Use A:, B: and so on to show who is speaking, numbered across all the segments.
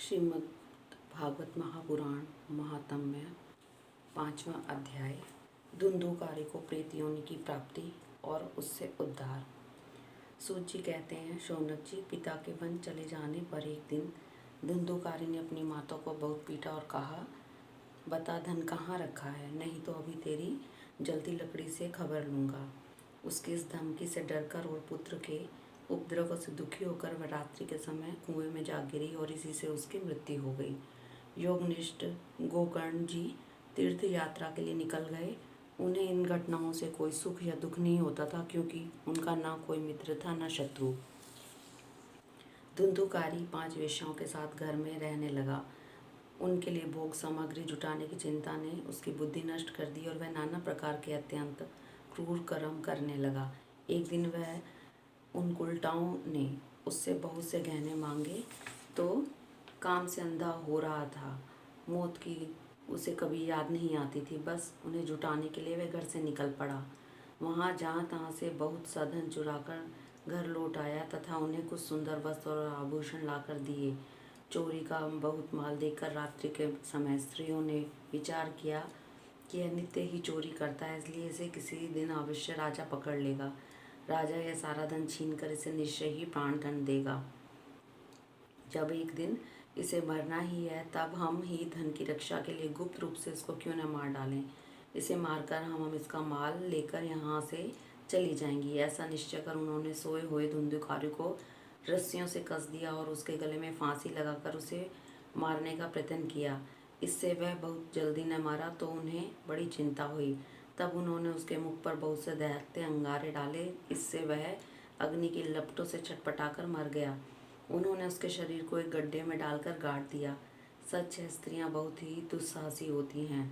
A: श्रीमद् भागवत महापुराण महात्म्य 5वां अध्याय। धुंधुकारी को प्रेत योनि की प्राप्ति और उससे उद्धार। सूत जी कहते हैं, शौनक जी, पिता के वन चले जाने पर एक दिन धुंधुकारी ने अपनी माता को बहुत पीटा और कहा, बता धन कहाँ रखा है, नहीं तो अभी तेरी जलती लकड़ी से खबर लूँगा। उसकी इस धमकी से डरकर और पुत्र के उपद्रव से दुखी होकर वह रात्रि के समय कुएं में जा गिरी और इसी से उसकी मृत्यु हो गई। योगनिष्ठ गोकर्ण जी तीर्थ यात्रा के लिए निकल गए। उन्हें इन घटनाओं से कोई सुख या दुख नहीं होता था, क्योंकि उनका ना कोई मित्र था न शत्रु। धुंधुकारी 5 वेश्याओं के साथ घर में रहने लगा। उनके लिए भोग सामग्री जुटाने की चिंता ने उसकी बुद्धि नष्ट कर दी और वह नाना प्रकार के अत्यंत क्रूर कर्म करने लगा। एक दिन वह उन उल्टाओं ने उससे बहुत से गहने मांगे तो काम से अंधा हो रहा था। मौत की उसे कभी याद नहीं आती थी। बस उन्हें जुटाने के लिए वह घर से निकल पड़ा। वहाँ जहाँ तहाँ से बहुत सा धन चुराकर घर लौट आया तथा उन्हें कुछ सुंदर वस्त्र और आभूषण लाकर दिए। चोरी का बहुत माल देखकर रात्रि के समय स्त्रियों ने विचार किया कि यह नित्य ही चोरी करता है, इसलिए इसे किसी दिन अवश्य राजा पकड़ लेगा। राजा यह सारा धन छीनकर इसे निश्चय ही प्राणदंड देगा। जब एक दिन इसे मरना ही है, तब हम ही धन की रक्षा के लिए गुप्त रूप से इसको क्यों न मार डालें। इसे मारकर हम इसका माल लेकर यहाँ से चली जाएंगी। ऐसा निश्चय कर उन्होंने सोए हुए धुंधुकारी को रस्सियों से कस दिया और उसके गले में फांसी लगाकर उसे मारने का प्रयत्न किया। इससे वह बहुत जल्दी न मारा तो उन्हें बड़ी चिंता हुई। तब उन्होंने उसके मुख पर बहुत से दहकते अंगारे डाले। इससे वह अग्नि की लपटों से छटपटाकर मर गया। उन्होंने उसके शरीर को एक गड्ढे में डालकर गाड़ दिया। सच है, स्त्रियां बहुत ही दुस्साहसी होती हैं।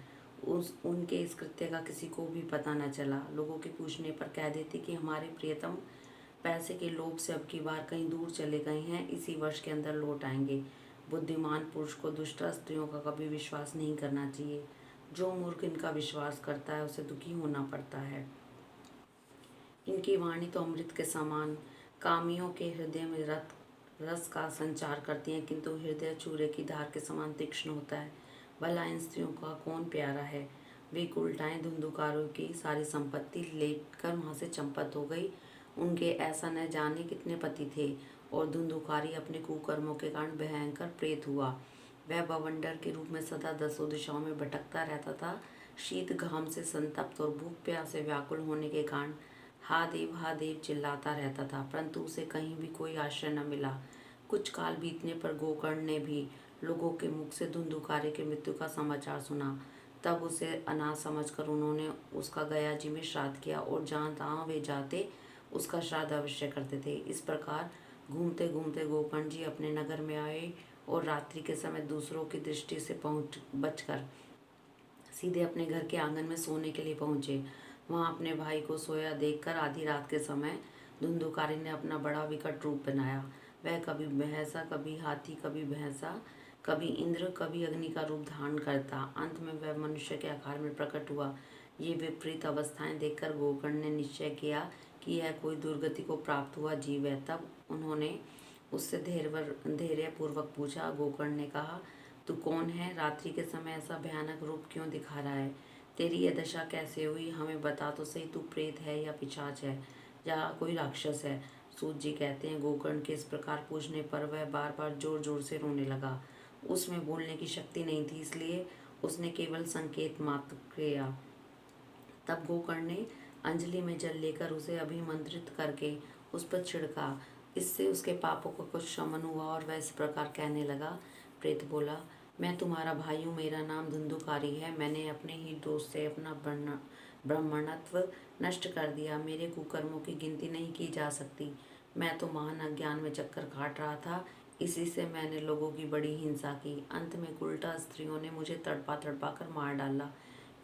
A: उनके इस कृत्य का किसी को भी पता न चला। लोगों के पूछने पर कह देती कि हमारे प्रियतम पैसे के लोभ से अब की बार कहीं दूर चले गए हैं, इसी वर्ष के अंदर लौट आएंगे। बुद्धिमान पुरुष को दुष्ट स्त्रियों का कभी विश्वास नहीं करना चाहिए। जो मूर्ख इनका विश्वास करता है उसे दुखी होना पड़ता है। इनकी वाणी तो अमृत के समान कामियों के हृदय में रस का संचार करती है, किंतु हृदय चूरे की धार के समान तीक्ष्ण होता है। भला इन स्त्रियों का कौन प्यारा है। वे उल्टाएं धुंधुकारों की सारी संपत्ति लेकर वहां से चंपत हो गई। उनके ऐसा न जाने कितने पति थे और धुंधुकारी अपने कुकर्मों के कारण भयंकर प्रेत हुआ। वह बवंडर के रूप में सदा 10 दिशाओं में भटकता रहता था। शीत घाम से संतप्त और भूख प्यास से व्याकुल होने के कारण हा देव चिल्लाता रहता था, परंतु उसे कहीं भी कोई आश्रय न मिला। कुछ काल बीतने पर गोकर्ण ने भी लोगों के मुख से धुंधुकारी की मृत्यु का समाचार सुना। तब उसे अनाथ समझकर उन्होंने उसका गया जी में श्राद्ध किया और जहाँ तहाँ वे जाते उसका श्राद्ध अवश्य करते थे। इस प्रकार घूमते घूमते गोकर्ण जी अपने नगर में आए और रात्रि के समय दूसरों की दृष्टि से बचकर सीधे अपने घर के आंगन में सोने के लिए पहुंचे। वहां अपने भाई को सोया देखकर आधी रात के समय धुंधुकारी ने अपना बड़ा विकट रूप बनाया। वह कभी भैंसा, कभी हाथी, कभी भैंसा, कभी इंद्र, कभी अग्नि का रूप धारण करता। अंत में वह मनुष्य के आकार में प्रकट हुआ। ये विपरीत अवस्थाएं देखकर गोकर्ण ने निश्चय किया कि यह कोई दुर्गति को प्राप्त हुआ जीव है। तब उन्होंने उससे धैर्यपूर्वक पूछा। गोकर्ण ने कहा, तू कौन है? रात्रि के समय ऐसा भयानक रूप क्यों दिखा रहा है? तेरी यह दशा कैसे हुई? हमें बता तो सही, तू प्रेत है या पिशाच है या कोई राक्षस है? सूत जी कहते हैं, गोकर्ण के इस प्रकार पूछने पर वह बार बार जोर जोर से रोने लगा। उसमें बोलने की शक्ति नहीं थी, इसलिए उसने केवल संकेत मात्र किया। तब गोकर्ण ने अंजलि में जल लेकर उसे अभिमंत्रित करके उस पर छिड़का। इससे उसके पापों को कुछ शमन हुआ और वह इस प्रकार कहने लगा। प्रेत बोला, मैं तुम्हारा भाई हूँ, मेरा नाम धुंधुकारी है। मैंने अपने ही दोष से अपना ब्राह्मणत्व नष्ट कर दिया। मेरे कुकर्मों की गिनती नहीं की जा सकती। मैं तो महान अज्ञान में चक्कर काट रहा था, इसी से मैंने लोगों की बड़ी हिंसा की। अंत में उल्टा स्त्रियों ने मुझे तड़पा तड़पा कर मार डाला।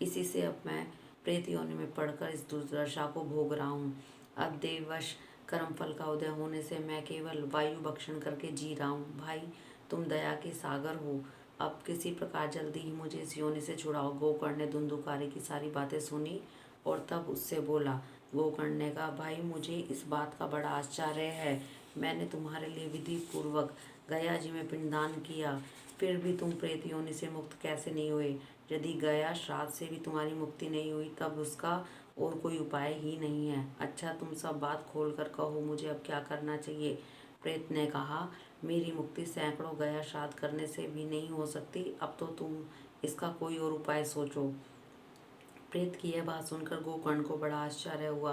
A: इसी से अब मैं प्रेत योनि में पड़कर इस दुर्दशा को भोग रहा हूँ। अब देववश कर्मफल का उदय होने से मैं केवल वायु भक्षण करके जी रहा हूँ। भाई, तुम दया के सागर हो, अब किसी प्रकार जल्दी ही मुझे इस योनि से छुड़ाओ। गोकर्ण ने धुंधुकारी की सारी बातें सुनी और तब उससे बोला। गोकर्ण ने कहा, भाई, मुझे इस बात का बड़ा आश्चर्य है। मैंने तुम्हारे लिए विधि पूर्वक गया जी में पिंडदान किया, फिर भी तुम प्रेत योनि से मुक्त कैसे नहीं हुए? यदि गया श्राद्ध से भी तुम्हारी मुक्ति नहीं हुई तब उसका और कोई उपाय ही नहीं है। अच्छा, तुम सब बात खोल कर कहो, मुझे अब क्या करना चाहिए? प्रेत ने कहा, मेरी मुक्ति सैकड़ों गया श्राद्ध करने से भी नहीं हो सकती, अब तो तुम इसका कोई और उपाय सोचो। प्रेत की यह बात सुनकर गोकर्ण को बड़ा आश्चर्य हुआ।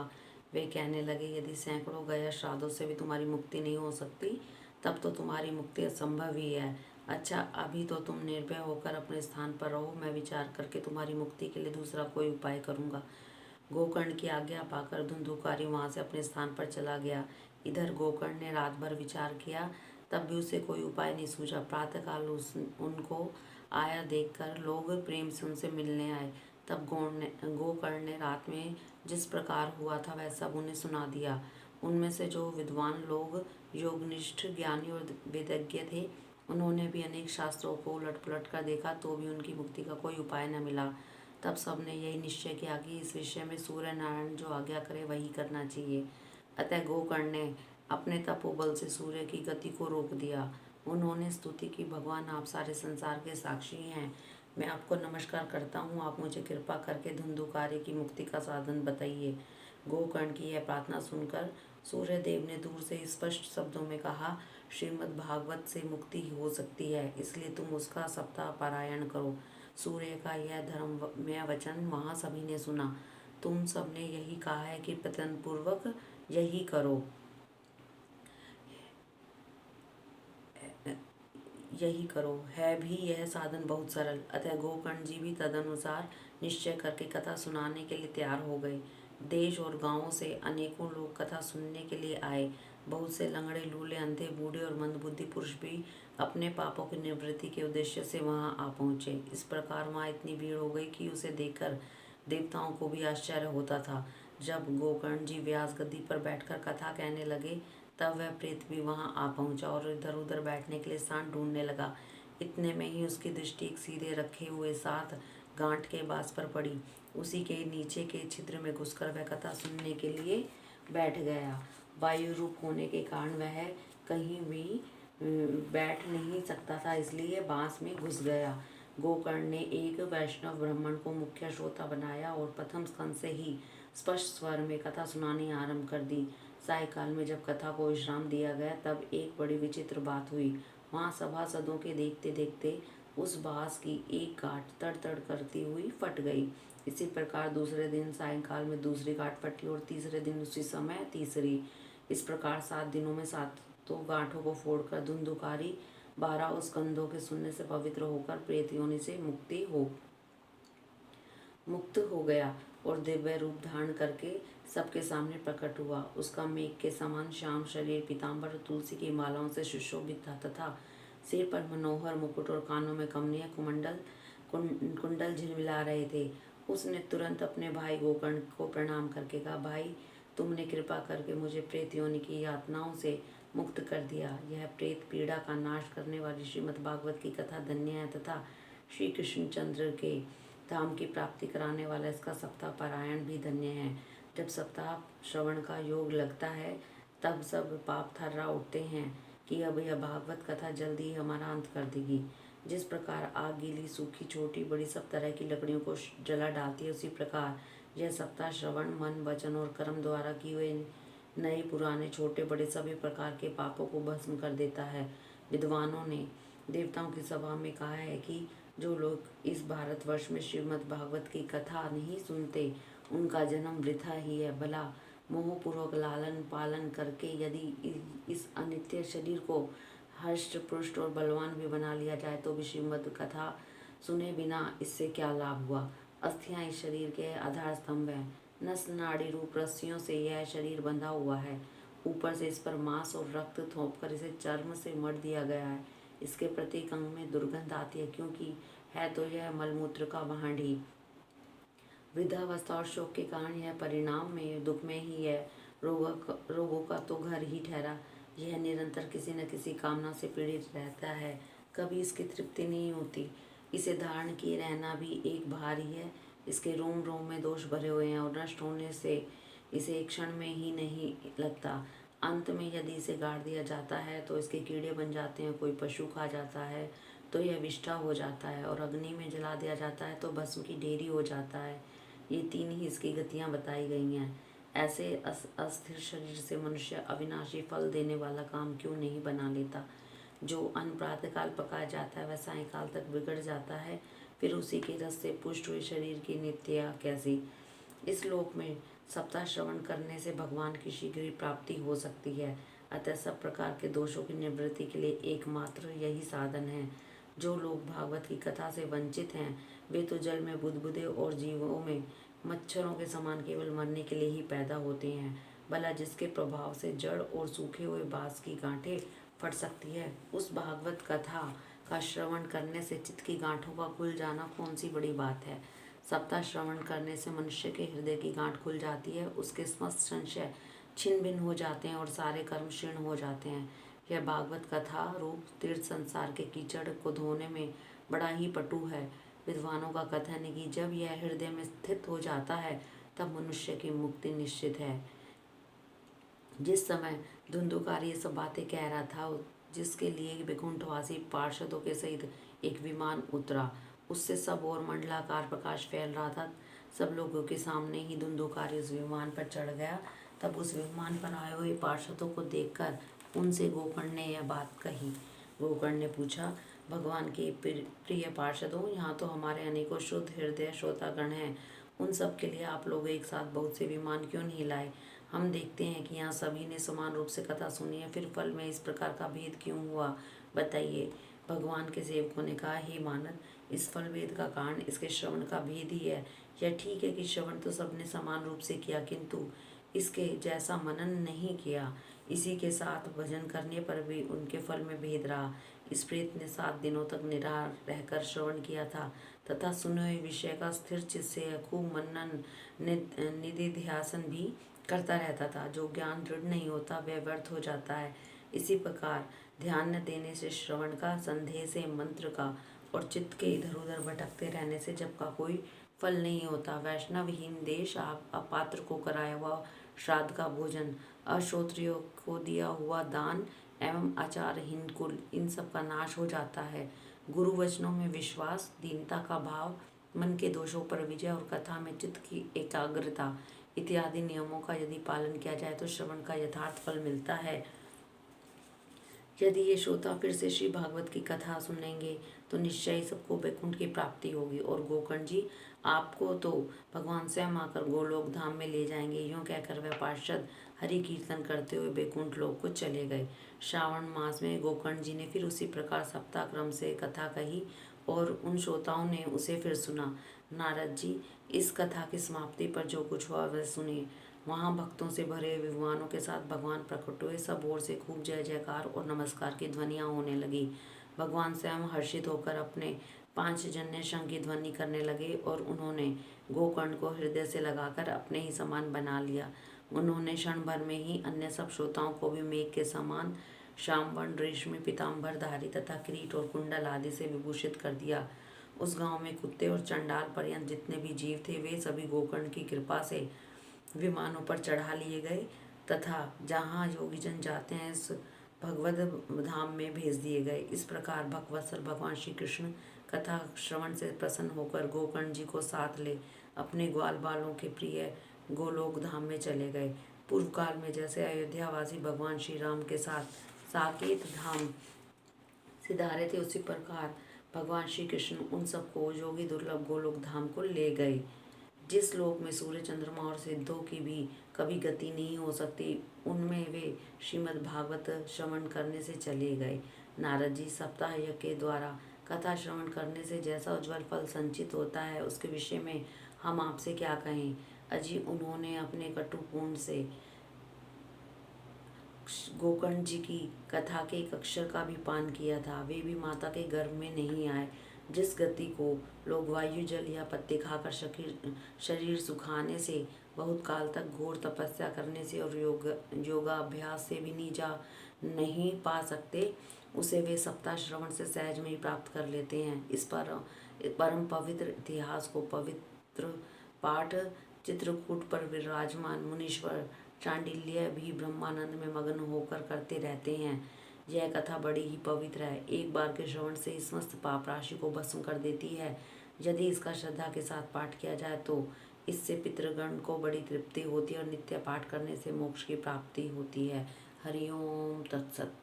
A: वे कहने लगे, यदि सैकड़ों गया श्राद्धों से भी तुम्हारी मुक्ति नहीं हो सकती तब तो तुम्हारी मुक्ति असंभव ही है। अच्छा, अभी तो तुम निर्भय होकर अपने स्थान पर रहो, मैं विचार करके तुम्हारी मुक्ति के लिए दूसरा कोई उपाय करूंगा। गोकर्ण की आज्ञा पाकर धुंधुकारी वहां से अपने स्थान पर चला गया। इधर गोकर्ण ने रात भर विचार किया, तब भी उसे कोई उपाय नहीं सूझा। प्रातःकाल उनको आया देखकर लोग प्रेम से उनसे मिलने आए। तब गोकर्ण ने रात में जिस प्रकार हुआ था वह सब उन्हें सुना दिया। उनमें से जो विद्वान लोग योगनिष्ठ ज्ञानी और वेदज्ञ थे, उन्होंने भी अनेक शास्त्रों को उलट पुलट कर देखा तो भी उनकी मुक्ति का कोई उपाय न मिला। तब सबने यही निश्चय किया कि इस विषय में सूर्य नारायण जो आज्ञा करे वही करना चाहिए। अतः गोकर्ण ने अपने तपोबल से सूर्य की गति को रोक दिया। उन्होंने स्तुति की, भगवान आप सारे संसार के साक्षी हैं, मैं आपको नमस्कार करता हूँ, आप मुझे कृपा करके धुंधुकारी की मुक्ति का साधन बताइए। गोकर्ण की यह प्रार्थना सुनकर सूर्य देव ने दूर से स्पष्ट शब्दों में कहा, श्रीमद् भागवत से मुक्ति हो सकती है, इसलिए तुम उसका सप्ताह पारायण करो। सूर्य का यह धर्ममय वचन वहाँ सभी ने सुना। तुम सबने यही कहा है कि प्रयत्न पूर्वक यही करो, यही करो। है भी यह साधन बहुत सरल। अतः गोकर्ण जी भी तदनुसार निश्चय करके कथा सुनाने के लिए तैयार हो गए। देश और गांवों से अनेकों लोग कथा सुनने के लिए आए। बहुत से लंगड़े, लूले, अंधे, बूढ़े और मंदबुद्धि पुरुष भी अपने पापों की निवृत्ति के उद्देश्य से वहां आ पहुंचे। इस प्रकार वहां इतनी भीड़ हो गई कि उसे देखकर देवताओं को भी आश्चर्य होता था। जब गोकर्ण जी व्यास गद्दी पर बैठकर कथा कहने लगे तब वह प्रेत भी वहां आ पहुंचा और इधर उधर बैठने के लिए स्थान ढूंढने लगा। इतने में ही उसकी दृष्टि एक सीधे रखे हुए 7 गांठ के बांस पर पड़ी। उसी के नीचे के छिद्र में घुसकर वह कथा सुनने के लिए बैठ गया। वायु रूप होने के कारण वह कहीं भी बैठ नहीं सकता था, इसलिए बांस में घुस गया। गोकर्ण ने एक वैष्णव ब्राह्मण को मुख्य श्रोता बनाया और प्रथम स्कंद से ही स्पष्ट स्वर में कथा सुनानी आरंभ कर दी। सायकाल में जब कथा को विश्राम दिया गया तब एक बड़ी विचित्र बात हुई। वहां सभासदों के देखते देखते उस बांस की एक गांठ तड़ तड़ करती हुई फट गई। इसी प्रकार दूसरे दिन सायंकाल में दूसरी गांठ फटी और तीसरे दिन उसी समय तीसरी। इस प्रकार 7 दिनों में 7 गांठों को फोड़कर धुंधुकारी 12 स्कंदों के सुनने से पवित्र होकर प्रेत योनि से मुक्त हो गया और दिव्य रूप धारण करके सबके सामने प्रकट हुआ। उसका मेघ के समान श्याम शरीर पीताम्बर और तुलसी की मालाओं से सुशोभित था तथा सिर पर मनोहर मुकुट और कानों में कमनीय कुंडल झिलमिला रहे थे। उसने तुरंत अपने भाई गोकर्ण को प्रणाम करके कहा, भाई, तुमने कृपा करके मुझे प्रेत योनि की यातनाओं से मुक्त कर दिया। यह प्रेत पीड़ा का नाश करने वाली श्रीमद् भागवत की कथा धन्य है तथा श्री कृष्णचंद्र के धाम की प्राप्ति कराने वाला इसका सप्ताह पारायण भी धन्य है। जब सप्ताह श्रवण का योग लगता है तब सब पाप थर्रा उठते हैं कि अब यह भागवत कथा जल्दी ही हमारा अंत कर देगी। जिस प्रकार आग गीली, सूखी, छोटी बड़ी सब तरह की लकड़ियों को जला डालती है, उसी प्रकार यह सप्ताह श्रवण मन, वचन और कर्म द्वारा किए हुए नए पुराने छोटे बड़े सभी प्रकार के पापों को भस्म कर देता है। विद्वानों ने देवताओं की सभा में कहा है कि जो लोग इस भारतवर्ष में श्रीमद् भागवत की कथा नहीं सुनते उनका जन्म वृथा ही है। भला मोहपूर्वक लालन पालन करके यदि इस अनित्य शरीर को हष्ट पुष्ट और बलवान भी बना लिया जाए तो भी श्रीमद् कथा सुने बिना इससे क्या लाभ हुआ। अस्थियां इस शरीर के आधार स्तंभ हैं। नस नाड़ी रूप रस्सियों से यह शरीर बंधा हुआ है। ऊपर से इस पर मांस और रक्त थोपकर इसे चर्म से मढ़ दिया गया है। इसके प्रत्येक अंग में दुर्गंध आती है, क्योंकि है तो यह मलमूत्र का भांड ही। वृद्धावस्था और शोक के कारण यह परिणाम में दुख में ही है। रोगों का तो घर ही ठहरा। यह निरंतर किसी न किसी कामना से पीड़ित रहता है, कभी इसकी तृप्ति नहीं होती। इसे धारण किए रहना भी एक भार ही है। इसके रोम रोम में दोष भरे हुए हैं और नष्ट होने से इसे एक क्षण में ही नहीं लगता। अंत में यदि इसे गाड़ दिया जाता है तो इसके कीड़े बन जाते हैं, कोई पशु खा जाता है तो यह विष्ठा हो जाता है, और अग्नि में जला दिया जाता है तो भस्म की ढेरी हो जाता है। ये 3 ही इसकी गतियाँ बताई गई हैं। ऐसे अस्थिर शरीर से मनुष्य अविनाशी फल देने वाला काम क्यों नहीं बना लेता? जो अन्न प्रातःकाल पकाया जाता है वह सायंकाल तक बिगड़ जाता है, फिर उसी के रस से पुष्ट हुए शरीर की नित्या कैसी? इस लोक में सप्ताह श्रवण करने से भगवान की शीघ्र ही प्राप्ति हो सकती है। अतः सब प्रकार के दोषों की निवृत्ति के लिए एकमात्र यही साधन है। जो लोग भागवत की कथा से वंचित हैं वे तो जल में बुदबुदे और जीवों में मच्छरों के समान केवल मरने के लिए ही पैदा होते हैं। भला जिसके प्रभाव से जड़ और सूखे हुए बांस की गांठें फट सकती है, उस भागवत कथा का श्रवण करने से चित्त की गांठों का खुल जाना कौन सी बड़ी बात है? सप्ताह श्रवण करने से मनुष्य के हृदय की गांठ खुल जाती है, उसके समस्त संशय छिन्न भिन्न हो जाते हैं और सारे कर्म क्षीण हो जाते हैं। यह भागवत कथा रूप तीर्थ संसार के कीचड़ को धोने में बड़ा ही पटु है। विद्वानों का कथन है कि जब यह हृदय में स्थित हो जाता है तब मनुष्य की मुक्ति निश्चित है। जिस समय धुंधुकार ये सब बातें कह रहा था, जिसके लिए वैकुंठवासी पार्षदों के सहित एक विमान उतरा, उससे सब और मंडलाकार प्रकाश फैल रहा था। सब लोगों के सामने ही धुंधुकार उस विमान पर चढ़ गया। तब उस विमान पर आए हुए पार्षदों को देखकर उनसे गोकर्ण ने यह बात कही। गोकर्ण ने पूछा, भगवान के प्रिय पार्षदों, यहाँ तो हमारे अनेकों शुद्ध हृदय श्रोतागण हैं, उन सब के लिए आप लोग एक साथ बहुत से विमान क्यों नहीं लाए? हम देखते हैं कि यहाँ सभी ने समान रूप से कथा सुनी है, फिर फल में इस प्रकार का भेद क्यों हुआ, बताइए। भगवान के सेवकों ने कहा, हे मानद, इस फल भेद का कारण इसके श्रवण का भेद ही है। यह ठीक है कि श्रवण तो सबने समान रूप से किया, किंतु इसके जैसा मनन नहीं किया। इसी के साथ भजन करने पर भी उनके फल में भेद रहा। इस प्रेत ने 7 दिनों तक निराहार रहकर श्रवण किया था तथा सुने हुए विषय का स्थिर चित्त से खूब मनन निधिध्यासन भी करता रहता था। जो ज्ञान दृढ़ नहीं होता वह व्यर्थ हो जाता है। इसी प्रकार ध्यान न देने से, श्रवण का, संदेह से, मंत्र का और चित्त के इधर उधर भटकते रहने से जब का कोई फल नहीं होता। वैष्णवहीन देश, अपात्र को कराया हुआ श्राद्ध का भोजन, अश्रोत्रियों को दिया हुआ दान एवं आचारहीन कुल, इन सब का नाश हो जाता है। गुरु वचनों में विश्वास, दीनता का भाव, मन के दोषों पर विजय और कथा में चित्त की एकाग्रता इत्यादि नियमों का यदि पालन किया जाए तो श्रवण का यथार्थ फल मिलता है। यदि ये श्रोता फिर से श्री भागवत की कथा सुनेंगे तो निश्चय ही सबको वैकुंठ की प्राप्ति होगी। और गोकर्ण जी, आपको तो भगवान स्वयं आकर गोलोक धाम में ले जाएंगे। यूँ कहकर वह पार्षद हरि कीर्तन करते हुए वैकुंठ लोक को चले गए। श्रावण मास में गोकर्ण जी ने फिर उसी प्रकार सप्ताह क्रम से कथा कही और उन श्रोताओं ने उसे फिर सुना। नारद जी, इस कथा की समाप्ति पर जो कुछ हुआ वह सुनिए। वहाँ भक्तों से भरे विद्वानों के साथ भगवान प्रकट हुए। सब ओर से खूब जय जयकार और नमस्कार की ध्वनियाँ होने लगी। भगवान स्वयं हर्षित होकर अपने 5 जन्य शंख की ध्वनि करने लगे और उन्होंने गोकर्ण को हृदय से लगाकर अपने ही समान बना लिया। उन्होंने क्षण भर में ही अन्य सब श्रोताओं को भी मेघ के समान श्यामवर्ण, रेशमी पीताम्बर धारी तथा किरीट और कुंडल आदि से विभूषित कर दिया। उस गांव में कुत्ते और चंडाल पर्यंत जितने भी जीव थे वे सभी गोकर्ण की कृपा से विमानों पर चढ़ा लिए गए तथा जहाँ योगीजन जाते हैं उस भगवत धाम में भेज दिए गए। इस प्रकार भगवत्सल भगवान श्री कृष्ण कथा श्रवण से प्रसन्न होकर गोकर्ण जी को साथ ले अपने ग्वाल बालों के प्रिय गोलोक धाम में चले गए। पूर्व काल में जैसे अयोध्यावासी भगवान श्री राम के साथ साकेत धाम सिधारे थे, उसी प्रकार भगवान श्री कृष्ण उन सबको योगी दुर्लभ गोलोक धाम को ले गए, जिस लोक में सूर्य, चंद्रमा और सिद्धों की भी कभी गति नहीं हो सकती, उनमें वे श्रीमद् भागवत श्रवण करने से चले गए। नारद जी, सप्ताह यज्ञ के द्वारा कथा श्रवण करने से जैसा उज्ज्वल फल संचित होता है उसके विषय में हम आपसे क्या कहें। अजी, उन्होंने अपने कटुपूर्ण से गोकर्ण जी की कथा के एक अक्षर का भी पान किया था। वे भी माता के गर्भ में नहीं आए। जिस गति को लोग वायु, जल या पत्ते खाकर शरीर सुखाने से, बहुत काल तक घोर तपस्या करने से और योगाभ्यास से भी नहीं पा सकते, उसे वे सप्ताह श्रवण से सहज में ही प्राप्त कर लेते हैं। इस परम पवित्र इतिहास को पवित्र पाठ चित्रकूट पर विराजमान मुनीश्वर चांडिल्य भी ब्रह्मानंद में मग्न होकर करते रहते हैं। यह कथा बड़ी ही पवित्र है, एक बार के श्रवण से इस समस्त पाप राशि को भस्म कर देती है। यदि इसका श्रद्धा के साथ पाठ किया जाए तो इससे पितृगण को बड़ी तृप्ति होती है और नित्य पाठ करने से मोक्ष की प्राप्ति होती है। हरिओम तत्सत।